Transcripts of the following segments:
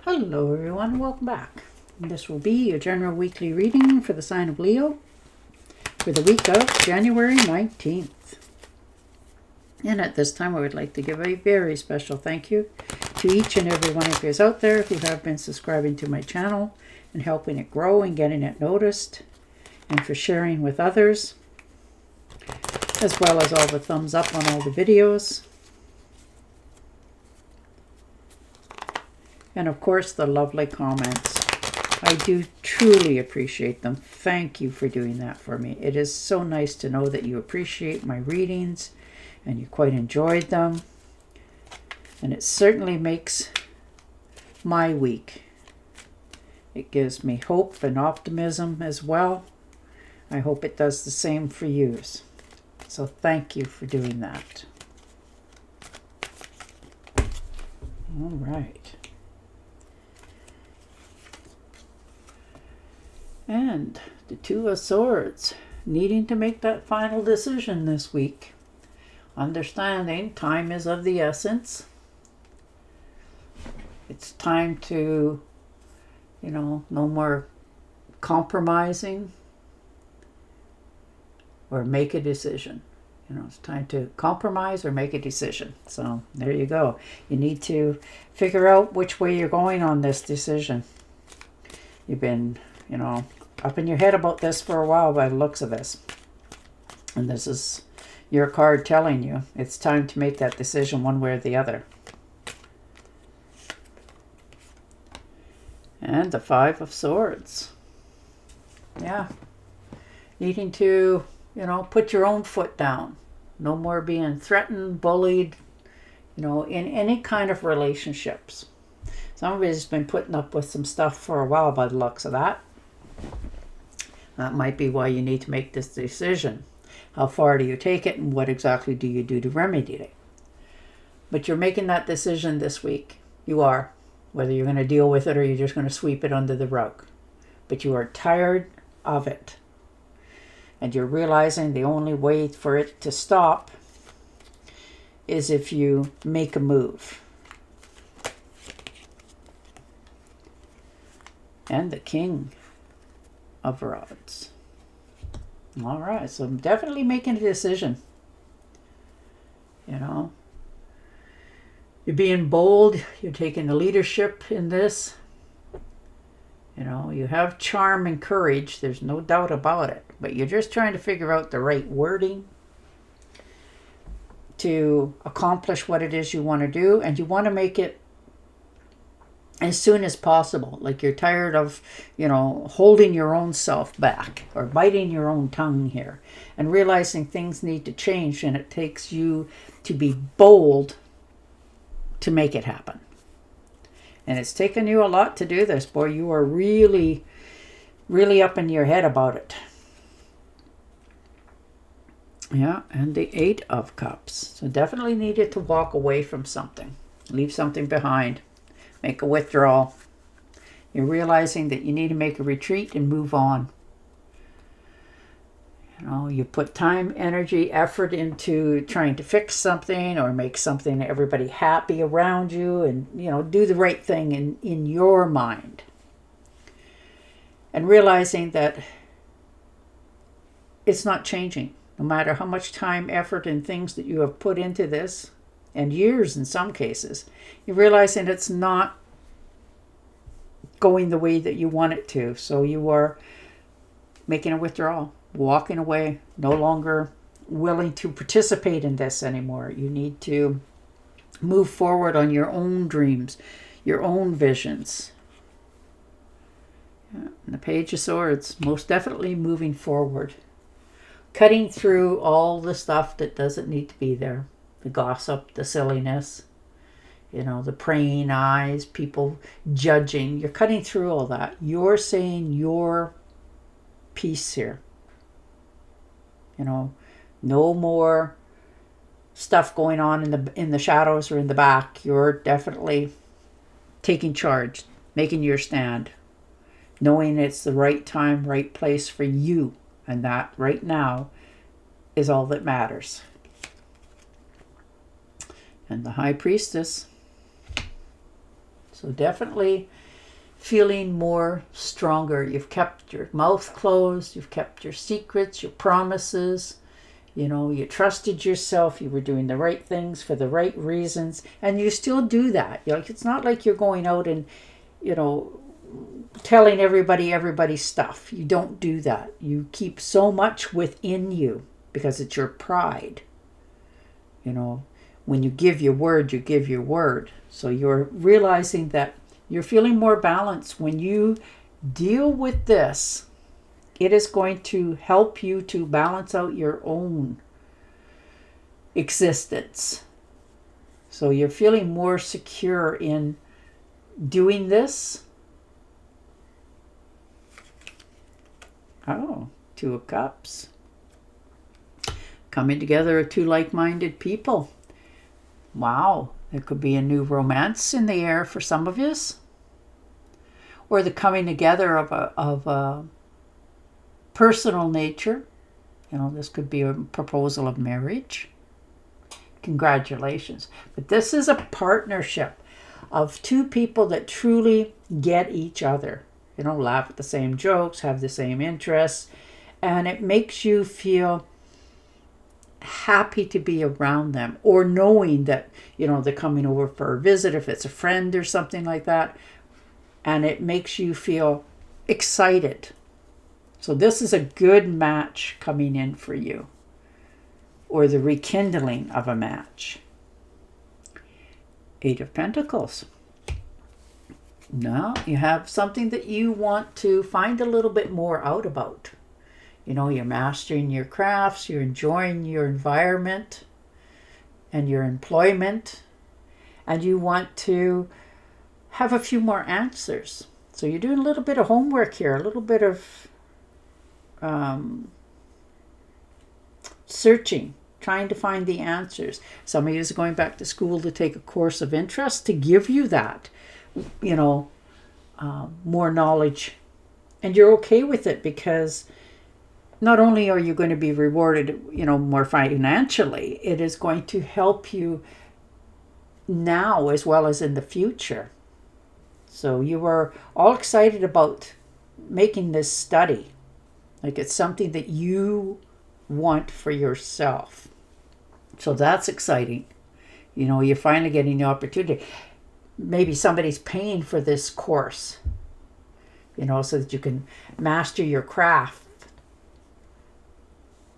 Hello everyone, welcome back. This will be your general weekly reading for the sign of Leo for the week of January 19th. And at this time I would like to give a very special thank you to each and every one of you out there who have been subscribing to my channel and helping it grow and getting it noticed, and for sharing with others, as well as all the thumbs up on all the videos. And of course, the lovely comments. I do truly appreciate them. Thank you for doing that for me. It is so nice to know that you appreciate my readings and you quite enjoyed them. And it certainly makes my week. It gives me hope and optimism as well. I hope it does the same for you. So thank you for doing that. All right. And the Two of Swords, needing to make that final decision this week. Understanding time is of the essence. It's time to, no more compromising or make a decision. It's time to compromise or make a decision. So there you go. You need to figure out which way you're going on this decision. You've been up in your head about this for a while by the looks of this. And this is your card telling you it's time to make that decision one way or the other. And the Five of Swords. Yeah. Needing to, put your own foot down. No more being threatened, bullied, in any kind of relationships. Somebody's been putting up with some stuff for a while by the looks of that. That might be why you need to make this decision. How far do you take it and what exactly do you do to remedy it? But you're making that decision this week. You are. Whether you're going to deal with it or you're just going to sweep it under the rug. But you are tired of it. And you're realizing the only way for it to stop is if you make a move. And the King of Rods. All right, so I'm definitely making a decision. You're being bold. You're taking the leadership in this. You have charm and courage. There's no doubt about it. But you're just trying to figure out the right wording to accomplish what it is you want to do. And you want to make it as soon as possible. Like you're tired of, holding your own self back or biting your own tongue here and realizing things need to change, and it takes you to be bold to make it happen. And it's taken you a lot to do this, boy. You are really, really up in your head about it. Yeah, and the Eight of Cups. So definitely needed to walk away from something. Leave something behind. Make a withdrawal. You're realizing that you need to make a retreat and move on. You put time, energy, effort into trying to fix something or make something everybody happy around you and, do the right thing in your mind. And realizing that it's not changing. No matter how much time, effort, and things that you have put into this, and years in some cases, you're realizing it's not going the way that you want it to. So you are making a withdrawal, walking away, no longer willing to participate in this anymore. You need to move forward on your own dreams, your own visions. Yeah. And the Page of Swords, most definitely moving forward. Cutting through all the stuff that doesn't need to be there. The gossip, the silliness, the praying eyes, people judging. You're cutting through all that. You're saying your piece here. No more stuff going on in the shadows or in the back. You're definitely taking charge, making your stand, knowing it's the right time, right place for you, and that right now is all that matters. And the High Priestess. So definitely feeling more stronger. You've kept your mouth closed. You've kept your secrets, your promises. You know, you trusted yourself. You were doing the right things for the right reasons. And you still do that. Like, it's not like you're going out and, you know, telling everybody's stuff. You don't do that. You keep so much within you because it's your pride. You know, when you give your word, you give your word. So you're realizing that you're feeling more balanced. When you deal with this, it is going to help you to balance out your own existence. So you're feeling more secure in doing this. Oh, Two of Cups. Coming together of two like-minded people. Wow, there could be a new romance in the air for some of you. Or the coming together of a personal nature. You know, this could be a proposal of marriage. Congratulations. But this is a partnership of two people that truly get each other. You know, laugh at the same jokes, have the same interests, and it makes you feel happy to be around them, or knowing that, you know, they're coming over for a visit, if it's a friend or something like that, and it makes you feel excited. So this is a good match coming in for you, or the rekindling of a match. Eight of Pentacles. Now you have something that you want to find a little bit more out about. You know, you're mastering your crafts, you're enjoying your environment and your employment, and you want to have a few more answers. So you're doing a little bit of homework here, a little bit of searching, trying to find the answers. Some of you are going back to school to take a course of interest to give you that, you know, more knowledge. And you're okay with it because not only are you going to be rewarded, you know, more financially, it is going to help you now as well as in the future. So you are all excited about making this study. Like, it's something that you want for yourself. So that's exciting. You know, you're finally getting the opportunity. Maybe somebody's paying for this course, you know, so that you can master your craft,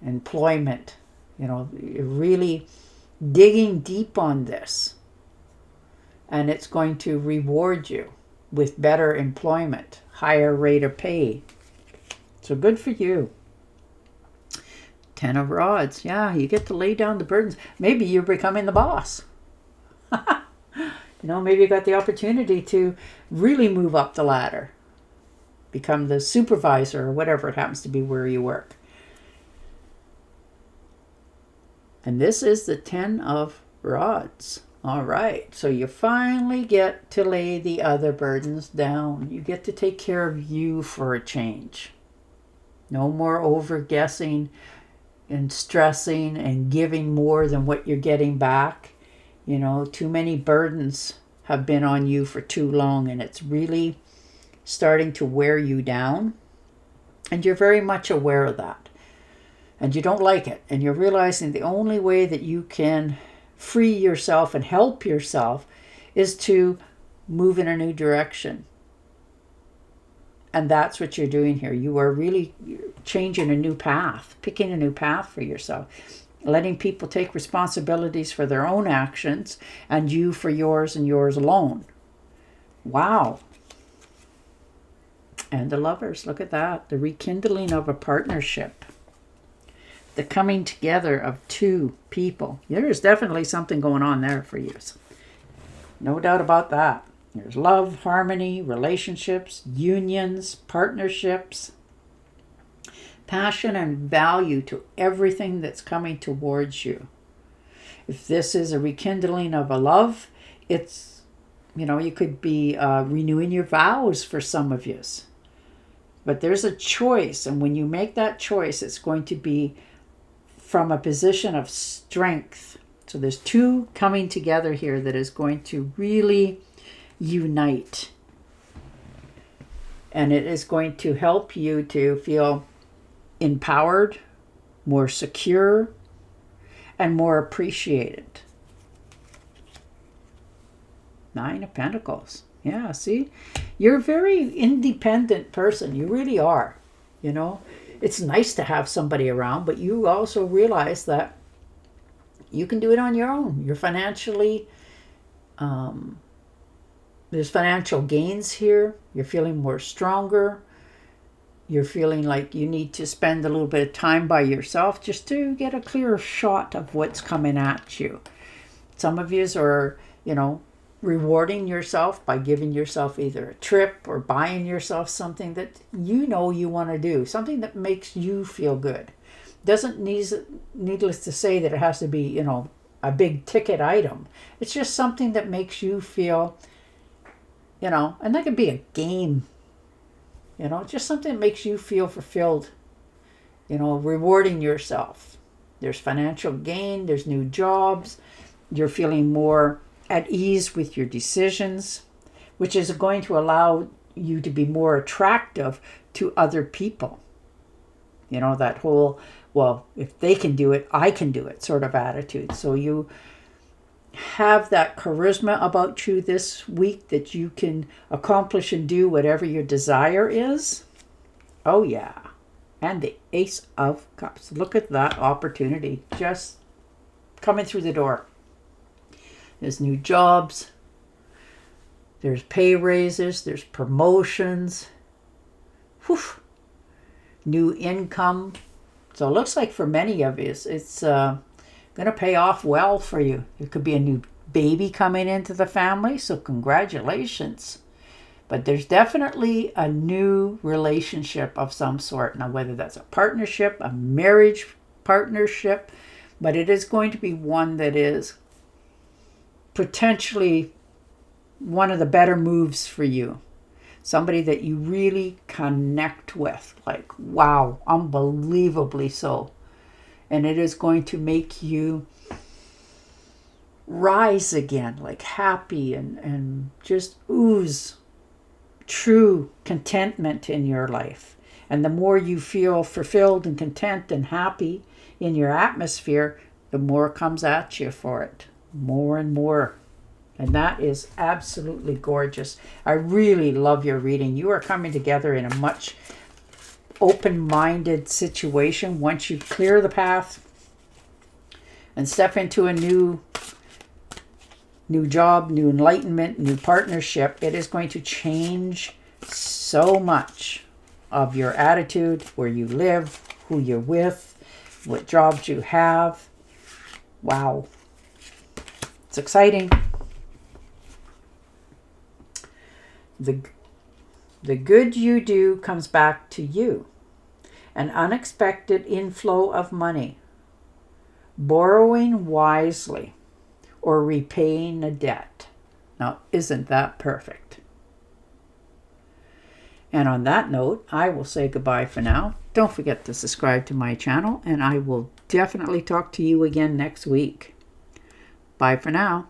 employment. You know, you're really digging deep on this, and it's going to reward you with better employment, higher rate of pay. So good for you. 10 of Rods. Yeah, you get to lay down the burdens. Maybe you're becoming the boss. You know, maybe you got the opportunity to really move up the ladder, become the supervisor or whatever it happens to be where you work. And this is the 10 of Rods. All right, so you finally get to lay the other burdens down. You get to take care of you for a change. No more over-guessing and stressing and giving more than what you're getting back. You know, too many burdens have been on you for too long, and it's really starting to wear you down. And you're very much aware of that. And you don't like it. And you're realizing the only way that you can free yourself and help yourself is to move in a new direction. And that's what you're doing here. You are really changing a new path, picking a new path for yourself, letting people take responsibilities for their own actions and you for yours and yours alone. Wow. And the Lovers, look at that. The rekindling of a partnership. The coming together of two people. There's definitely something going on there for you. No doubt about that. There's love, harmony, relationships, unions, partnerships, passion and value to everything that's coming towards you. If this is a rekindling of a love, it's, you know, you could be renewing your vows for some of you. But there's a choice, and when you make that choice, it's going to be from a position of strength. So there's two coming together here that is going to really unite. And it is going to help you to feel empowered, more secure, and more appreciated. Nine of Pentacles. Yeah, see? You're a very independent person. You really are. You know, it's nice to have somebody around, but you also realize that you can do it on your own. You're financially, there's financial gains here. You're feeling more stronger. You're feeling like you need to spend a little bit of time by yourself just to get a clearer shot of what's coming at you. Some of you are, you know, rewarding yourself by giving yourself either a trip or buying yourself something that you know you want to do, something that makes you feel good. Doesn't needless to say that it has to be, you know, a big ticket item. It's just something that makes you feel, you know, and that could be a game, you know, just something that makes you feel fulfilled, you know, rewarding yourself. There's financial gain, there's new jobs, you're feeling more at ease with your decisions, which is going to allow you to be more attractive to other people. You know, that whole, well, if they can do it, I can do it sort of attitude. So you have that charisma about you this week that you can accomplish and do whatever your desire is. Oh, yeah. And the Ace of Cups. Look at that opportunity just coming through the door. There's new jobs, there's pay raises, there's promotions, whew, new income. So it looks like for many of you, it's going to pay off well for you. There could be a new baby coming into the family, so congratulations. But there's definitely a new relationship of some sort. Now, whether that's a partnership, a marriage partnership, but it is going to be one that is potentially one of the better moves for you. Somebody that you really connect with. Like, wow, unbelievably so. And it is going to make you rise again, like happy and just ooze true contentment in your life. And the more you feel fulfilled and content and happy in your atmosphere, the more comes at you for it. More and more. And that is absolutely gorgeous. I really love your reading. You are coming together in a much open-minded situation. Once you clear the path and step into a new job, new enlightenment, new partnership, it is going to change so much of your attitude, where you live, who you're with, what jobs you have. Wow. It's exciting. The good you do comes back to you. An unexpected inflow of money. Borrowing wisely or repaying a debt. Now, isn't that perfect? And on that note, I will say goodbye for now. Don't forget to subscribe to my channel, and I will definitely talk to you again next week. Bye for now.